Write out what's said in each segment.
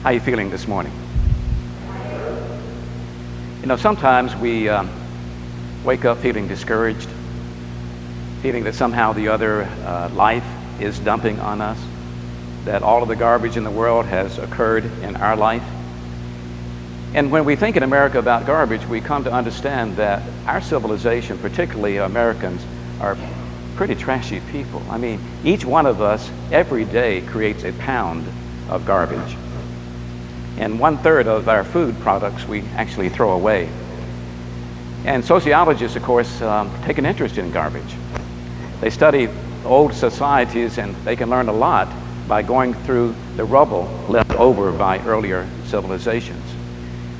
How are you feeling this morning? You know, sometimes we wake up feeling discouraged, feeling that somehow the other life is dumping on us, that all of the garbage in the world has occurred in our life. And when we think in America about garbage, we come to understand that our civilization, particularly Americans, are pretty trashy people. I mean, each one of us every day creates a pound of garbage. And 1/3 of our food products we actually throw away. And sociologists, of course, take an interest in garbage. They study old societies, and they can learn a lot by going through the rubble left over by earlier civilizations.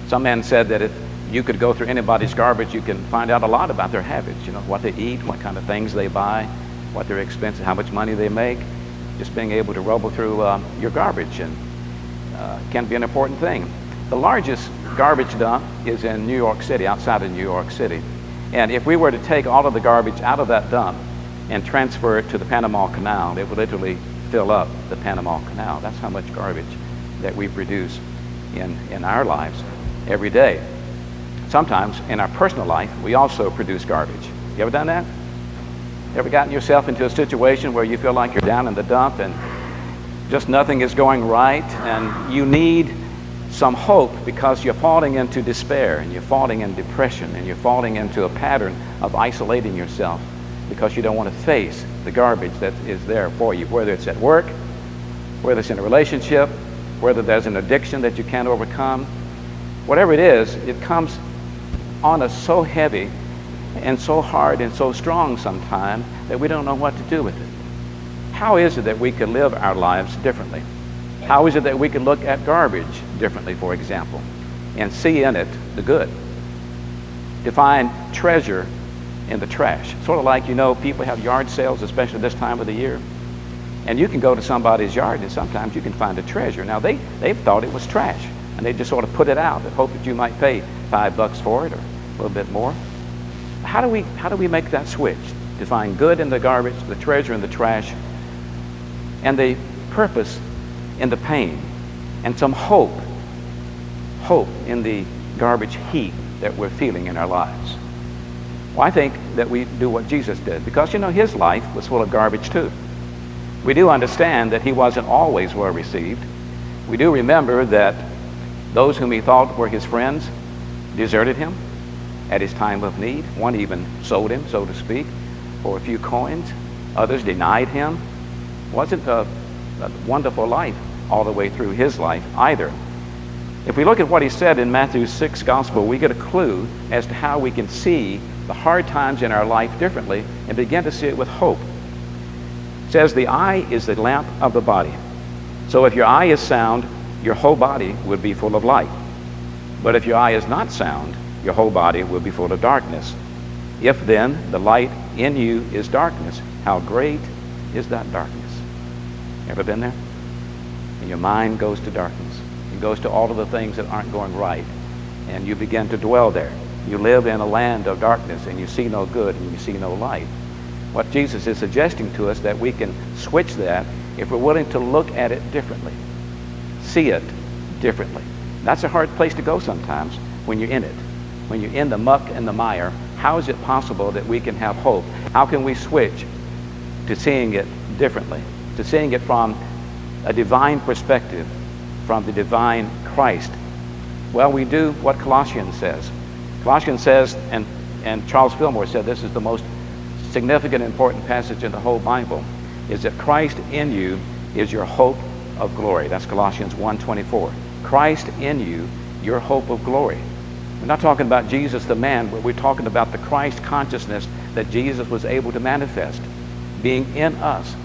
Some men said that if you could go through anybody's garbage, you can find out a lot about their habits, you know, what they eat, what kind of things they buy, what their expenses, how much money they make. Just being able to rubble through your garbage and can be an important thing. The largest garbage dump is in New York City, outside of New York City. And if we were to take all of the garbage out of that dump and transfer it to the Panama Canal, it would literally fill up the Panama Canal. That's how much garbage that we produce in our lives every day. Sometimes in our personal life, we also produce garbage. You ever done that? Ever gotten yourself into a situation where you feel like you're down in the dump and just nothing is going right, and you need some hope because you're falling into despair, and you're falling in depression, and you're falling into a pattern of isolating yourself because you don't want to face the garbage that is there for you, whether it's at work, whether it's in a relationship, whether there's an addiction that you can't overcome. Whatever it is, it comes on us so heavy and so hard and so strong sometimes that we don't know what to do with it. How is it that we could live our lives differently? How is it that we could look at garbage differently, for example, and see in it the good? To find treasure in the trash. Sort of like, you know, people have yard sales, especially this time of the year. And you can go to somebody's yard and sometimes you can find a treasure. Now, they've thought it was trash, and they just sort of put it out and hope that you might pay $5 for it or a little bit more. How do we make that switch to find good in the garbage, the treasure in the trash, and the purpose in the pain, and some hope in the garbage heap that we're feeling in our lives? Well, I think that we do what Jesus did, because, you know, his life was full of garbage too. We do understand that he wasn't always well received. We do remember that those whom he thought were his friends deserted him at his time of need. One even sold him, so to speak, for a few coins. Others denied him. Wasn't a wonderful life all the way through his life either. If we look at what he said in Matthew's 6th gospel, we get a clue as to how we can see the hard times in our life differently and begin to see it with hope. It says, the eye is the lamp of the body. So if your eye is sound, your whole body would be full of light. But if your eye is not sound, your whole body will be full of darkness. If then the light in you is darkness, how great is that darkness? Ever been there? And your mind goes to darkness. It goes to all of the things that aren't going right, and you begin to dwell there. You live in a land of darkness, and you see no good, and you see no light. What Jesus is suggesting to us, that we can switch that if we're willing to look at it differently, see it differently. That's a hard place to go sometimes when you're in it. When you're in the muck and the mire, how is it possible that we can have hope? How can we switch to seeing it differently, to seeing it from a divine perspective, from the divine Christ? Well, we do what Colossians says. Colossians says, and Charles Fillmore said this is the most significant, important passage in the whole Bible, is that Christ in you is your hope of glory. That's Colossians 1:24. Christ in you, your hope of glory. We're not talking about Jesus the man, but we're talking about the Christ consciousness that Jesus was able to manifest, being in us.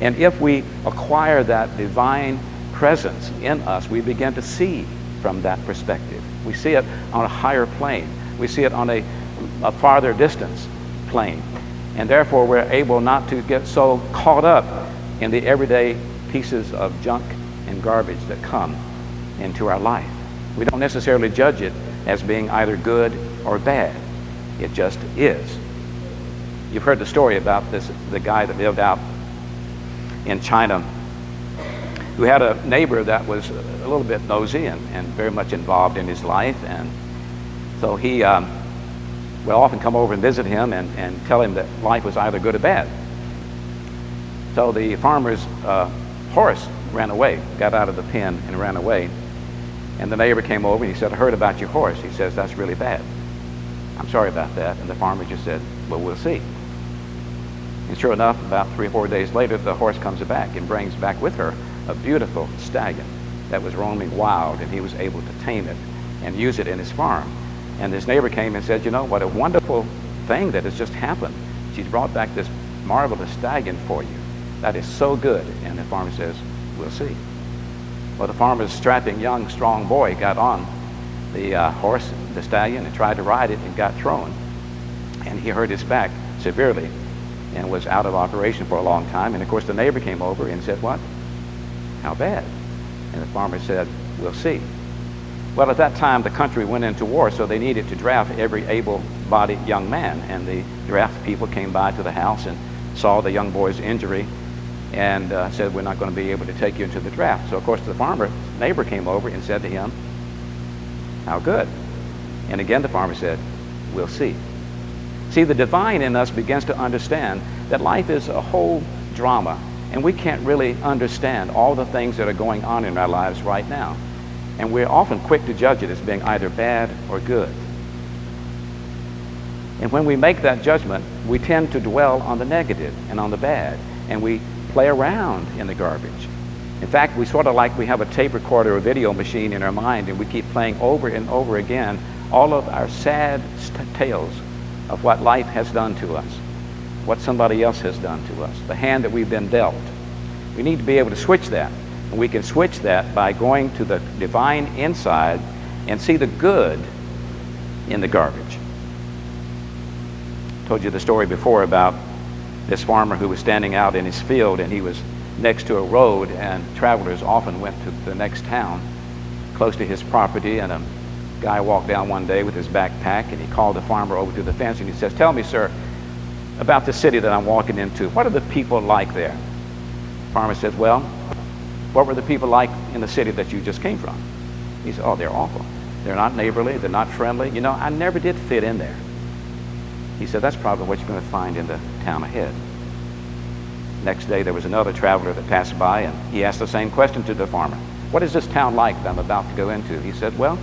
And if we acquire that divine presence in us, we begin to see from that perspective. We see it on a higher plane. We see it on a farther distance plane. And therefore, we're able not to get so caught up in the everyday pieces of junk and garbage that come into our life. We don't necessarily judge it as being either good or bad. It just is. You've heard the story about the guy that lived out in China who had a neighbor that was a little bit nosy and very much involved in his life. And so he would often come over and visit him and tell him that life was either good or bad. So the farmer's horse ran away, got out of the pen and ran away. And the neighbor came over and he said, "I heard about your horse." He says, "That's really bad. I'm sorry about that." And the farmer just said, "Well, we'll see." And sure enough, about 3 or 4 days later, the horse comes back and brings back with her a beautiful stallion that was roaming wild, and he was able to tame it and use it in his farm. And his neighbor came and said, "You know, what a wonderful thing that has just happened. She's brought back this marvelous stallion for you. That is so good." And the farmer says, "We'll see." Well, the farmer's strapping young, strong boy got on the horse, the stallion, and tried to ride it and got thrown. And he hurt his back severely and was out of operation for a long time. And of course, the neighbor came over and said, "What? How bad?" And the farmer said, "We'll see." Well, at that time, the country went into war, so they needed to draft every able-bodied young man. And the draft people came by to the house and saw the young boy's injury and said, "We're not going to be able to take you into the draft." So, of course, the farmer neighbor came over and said to him, "How good?" And again, the farmer said, "We'll see." See, the divine in us begins to understand that life is a whole drama, and we can't really understand all the things that are going on in our lives right now. And we're often quick to judge it as being either bad or good. And when we make that judgment, we tend to dwell on the negative and on the bad, and we play around in the garbage. In fact, we sort of like we have a tape recorder or video machine in our mind, and we keep playing over and over again all of our sad tales of what life has done to us, what somebody else has done to us, the hand that we've been dealt. We need to be able to switch that. And we can switch that by going to the divine inside and see the good in the garbage. I told you the story before about this farmer who was standing out in his field, and he was next to a road, and travelers often went to the next town close to his property. And a guy walked down one day with his backpack, and he called the farmer over to the fence, and he says, "Tell me, sir, about the city that I'm walking into. What are the people like there?" The farmer says, "Well, what were the people like in the city that you just came from?" He said, "Oh, they're awful. They're not neighborly. They're not friendly. You know, I never did fit in there." He said, "That's probably what you're going to find in the town ahead." Next day, there was another traveler that passed by, and he asked the same question to the farmer. "What is this town like that I'm about to go into?" He said, "Well,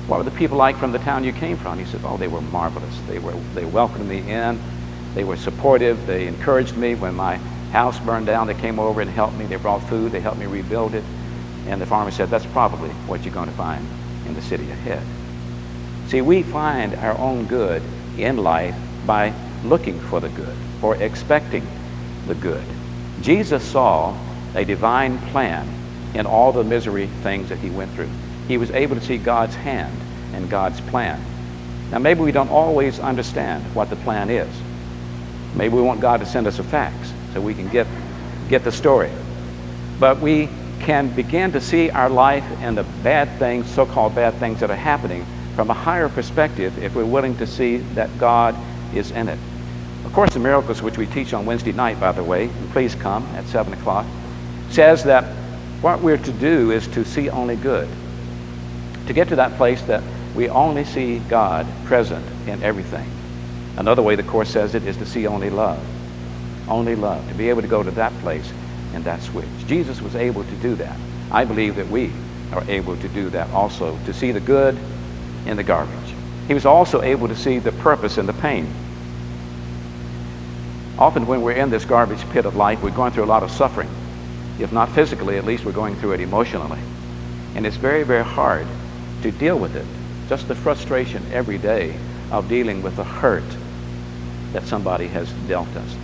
what were the people like from the town you came from?" He said, "Oh, they were marvelous. They welcomed me in. They were supportive. They encouraged me when my house burned down. They came over and helped me. They brought food. They helped me rebuild it." And the farmer said, "That's probably what you're going to find in the city ahead." See, we find our own good in life by looking for the good or expecting the good. Jesus saw a divine plan in all the misery things that he went through. He was able to see God's hand and God's plan. Now, maybe we don't always understand what the plan is. Maybe we want God to send us a fax so we can get the story. But we can begin to see our life and the bad things, so-called bad things that are happening, from a higher perspective if we're willing to see that God is in it. Of course, the miracles which we teach on Wednesday night, by the way, and please come at 7 o'clock, says that what we're to do is to see only good. To get to that place that we only see God present in everything. Another way the Course says it is to see only love. Only love. To be able to go to that place and that switch. Jesus was able to do that. I believe that we are able to do that also, to see the good in the garbage. He was also able to see the purpose in the pain. Often when we're in this garbage pit of life, we're going through a lot of suffering. If not physically, at least we're going through it emotionally. And it's very, very hard to deal with it. Just the frustration every day of dealing with the hurt that somebody has dealt us.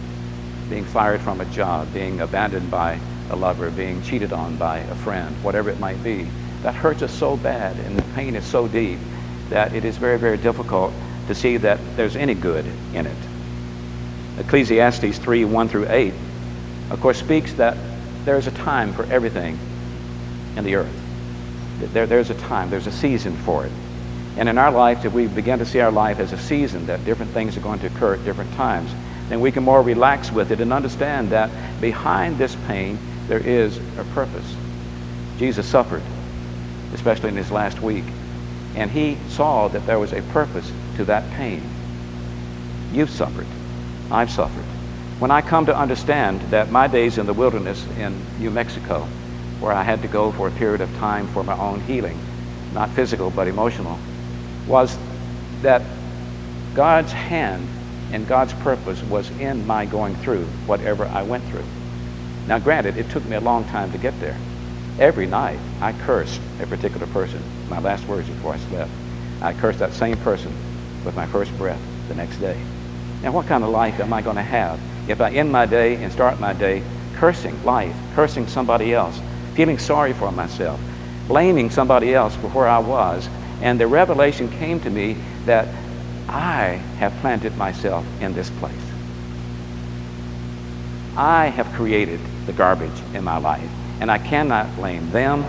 Being fired from a job, being abandoned by a lover, being cheated on by a friend, whatever it might be. That hurts us so bad, and the pain is so deep that it is very, very difficult to see that there's any good in it. Ecclesiastes 3:1-8, of course, speaks that there is a time for everything in the earth. There's a time, there's a season for it. And in our lives, if we begin to see our life as a season, that different things are going to occur at different times, then we can more relax with it and understand that behind this pain, there is a purpose. Jesus suffered, especially in his last week, and he saw that there was a purpose to that pain. You've suffered. I've suffered. When I come to understand that my days in the wilderness in New Mexico, where I had to go for a period of time for my own healing, not physical but emotional, was that God's hand and God's purpose was in my going through whatever I went through. Now granted, it took me a long time to get there. Every night I cursed a particular person. My last words before I slept, I cursed that same person with my first breath the next day. Now what kind of life am I going to have if I end my day and start my day cursing life, cursing somebody else, feeling sorry for myself, blaming somebody else for where I was? And the revelation came to me that I have planted myself in this place. I have created the garbage in my life, and I cannot blame them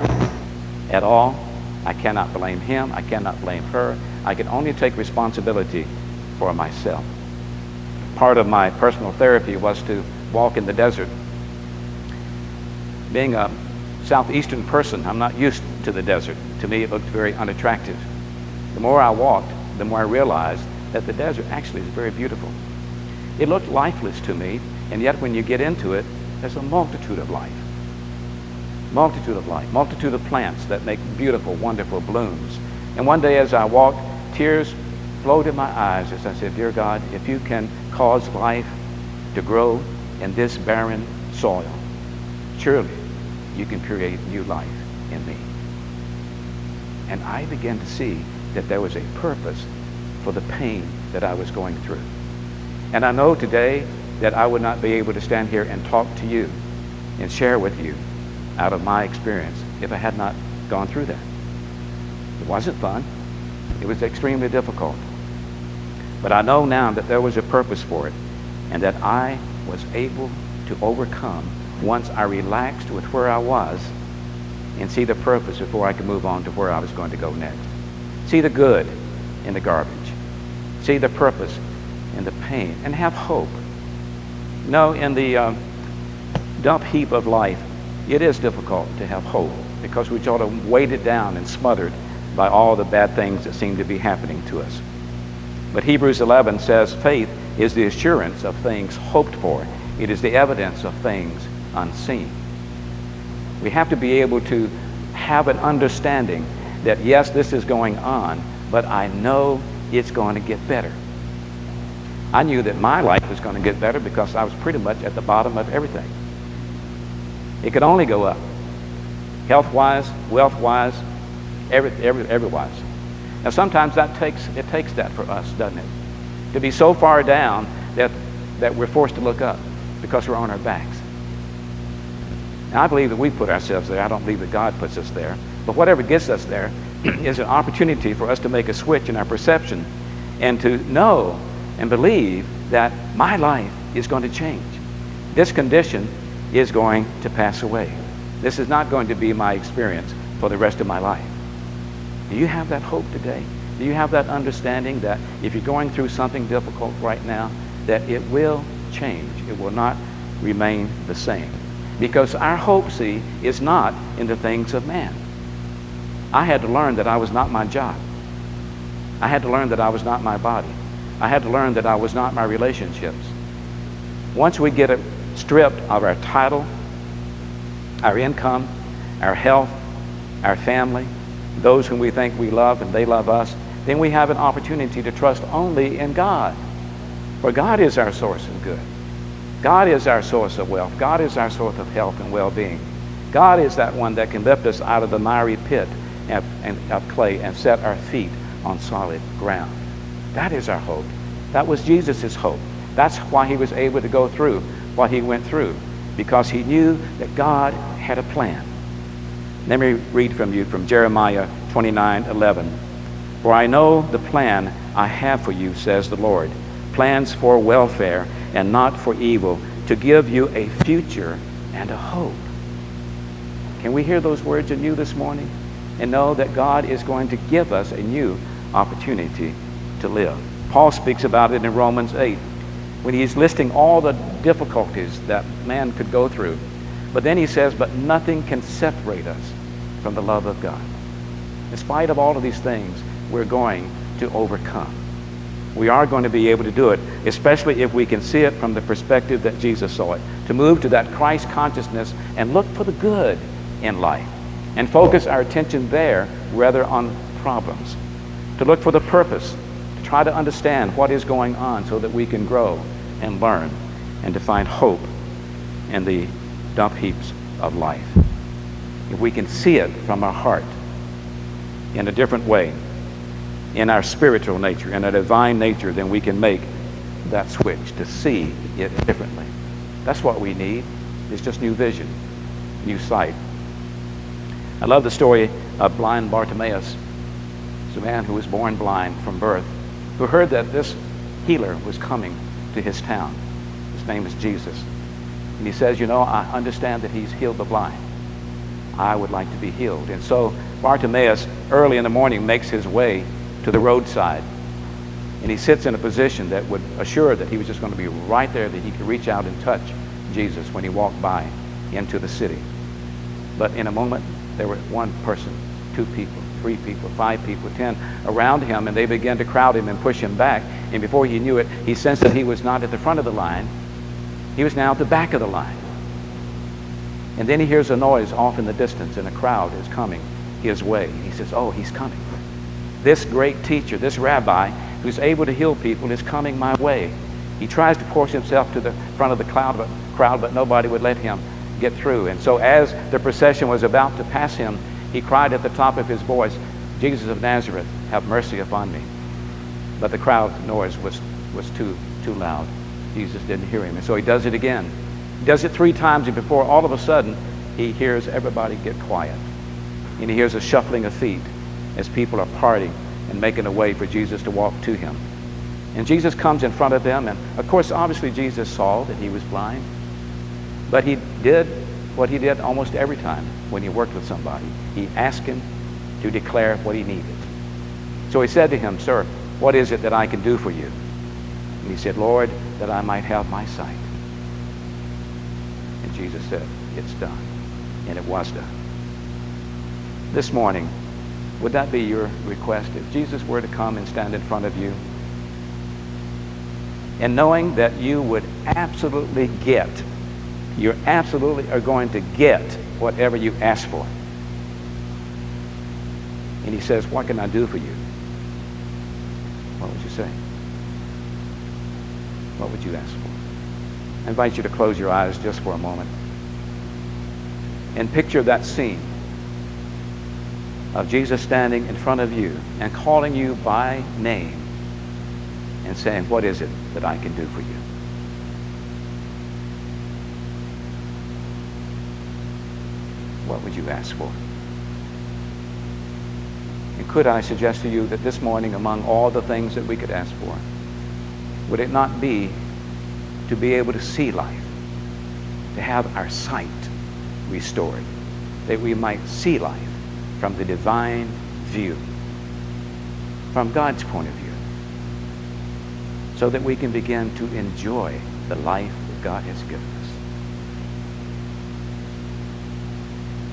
at all. I cannot blame him. I cannot blame her. I can only take responsibility for myself. Part of my personal therapy was to walk in the desert. Being a southeastern person, I'm not used to the desert. To me, it looked very unattractive. The more I walked, the more I realized that the desert actually is very beautiful. It looked lifeless to me, and yet when you get into it, there's a multitude of life. Multitude of life, multitude of plants that make beautiful, wonderful blooms. And one day as I walked, tears flowed in my eyes as I said, dear God, if you can cause life to grow in this barren soil, surely you can create new life in me. And I began to see that there was a purpose for the pain that I was going through. And I know today that I would not be able to stand here and talk to you and share with you out of my experience if I had not gone through that. It wasn't fun. It was extremely difficult. But I know now that there was a purpose for it, and that I was able to overcome once I relaxed with where I was and see the purpose before I could move on to where I was going to go next. See the good in the garbage. See the purpose in the pain, and have hope. You know, in the dump heap of life, it is difficult to have hope because we're sort of weighted down and smothered by all the bad things that seem to be happening to us. But Hebrews 11 says faith is the assurance of things hoped for. It is the evidence of things unseen. We have to be able to have an understanding that yes, this is going on, but I know it's going to get better. I knew that my life was going to get better because I was pretty much at the bottom of everything. It could only go up, health-wise, wealth-wise, every-wise. Now sometimes it takes that for us, doesn't it? To be so far down that we're forced to look up because we're on our backs. Now I believe that we put ourselves there. I don't believe that God puts us there. But whatever gets us there is an opportunity for us to make a switch in our perception and to know and believe that my life is going to change. This condition is going to pass away. This is not going to be my experience for the rest of my life. Do you have that hope today? Do you have that understanding that if you're going through something difficult right now, that it will change? It will not remain the same. Because our hope, see, is not in the things of man. I had to learn that I was not my job. I had to learn that I was not my body. I had to learn that I was not my relationships. Once we get stripped of our title, our income, our health, our family, those whom we think we love and they love us, then we have an opportunity to trust only in God. For God is our source of good. God is our source of wealth. God is our source of health and well-being. God is that one that can lift us out of the miry pit of clay and set our feet on solid ground. That is our hope. That was Jesus' hope. That's why he was able to go through what he went through, because he knew that God had a plan. Let me read from you from Jeremiah 29:11. For I know the plan I have for you, says the Lord, plans for welfare and not for evil, to give you a future and a hope. Can we hear those words anew this morning and know that God is going to give us a new opportunity to live? Paul speaks about it in Romans 8 when he's listing all the difficulties that man could go through. But then he says, but nothing can separate us from the love of God. In spite of all of these things, we're going to overcome. We are going to be able to do it, especially if we can see it from the perspective that Jesus saw it, to move to that Christ consciousness and look for the good in life and focus our attention there rather on problems, to look for the purpose, to try to understand what is going on so that we can grow and learn and to find hope in the dump heaps of life. If we can see it from our heart in a different way, in our spiritual nature, in a divine nature, then we can make that switch to see it differently. That's what we need. It's just new vision, new sight. I love the story of blind Bartimaeus. It's a man who was born blind from birth, who heard that this healer was coming to his town. His name is Jesus. And he says, I understand that he's healed the blind. I would like to be healed. And so Bartimaeus, early in the morning, makes his way to the roadside. And he sits in a position that would assure that he was just going to be right there, that he could reach out and touch Jesus when he walked by into the city. But in a moment, there were one person, 2 people, 3 people, 5 people, 10 around him, and they began to crowd him and push him back. And before he knew it, he sensed that he was not at the front of the line. He was now at the back of the line. And then he hears a noise off in the distance, and a crowd is coming his way. He says, oh, he's coming. This great teacher, this rabbi who's able to heal people is coming my way. He tries to force himself to the front of the crowd, but nobody would let him get through. And so as the procession was about to pass him, he cried at the top of his voice, Jesus of Nazareth, have mercy upon me. But the crowd noise was too loud. Jesus didn't hear him. And so he does it again. He does it 3 times, and before all of a sudden, he hears everybody get quiet. And he hears a shuffling of feet as people are parting and making a way for Jesus to walk to him. And Jesus comes in front of them, and of course, obviously, Jesus saw that he was blind. But he did what he did almost every time when he worked with somebody. He asked him to declare what he needed. So he said to him, sir, what is it that I can do for you? And he said, Lord, that I might have my sight. And Jesus said, it's done. And it was done. This morning, would that be your request? If Jesus were to come and stand in front of you, and knowing that you would absolutely get, you absolutely are going to get whatever you ask for. And he says, what can I do for you? What would you say? What would you ask for? I invite you to close your eyes just for a moment and picture that scene of Jesus standing in front of you and calling you by name and saying, what is it that I can do for you? What would you ask for? And could I suggest to you that this morning, among all the things that we could ask for, would it not be to be able to see life, to have our sight restored, that we might see life from the divine view, from God's point of view, so that we can begin to enjoy the life that God has given us.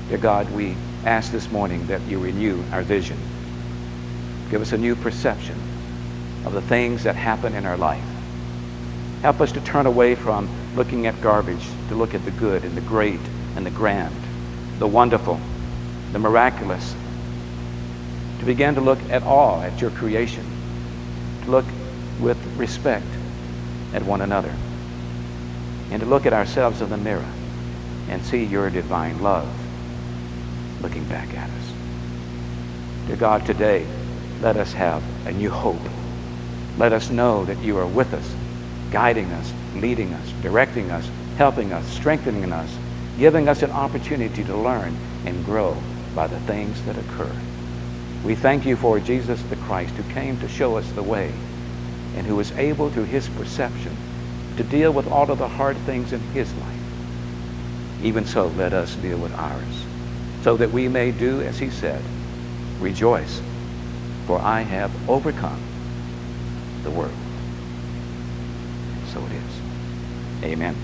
Dear God, we ask this morning that you renew our vision. Give us a new perception of the things that happen in our life. Help us to turn away from looking at garbage, to look at the good and the great and the grand, the wonderful, the miraculous, to begin to look at awe at your creation, to look with respect at one another, and to look at ourselves in the mirror and see your divine love looking back at us. Dear God, today, let us have a new hope. Let us know that you are with us, guiding us, leading us, directing us, helping us, strengthening us, giving us an opportunity to learn and grow by the things that occur. We thank you for Jesus the Christ, who came to show us the way and who was able, through his perception, to deal with all of the hard things in his life. Even so, let us deal with ours, so that we may do as he said, rejoice, for I have overcome the world. So it is. Amen.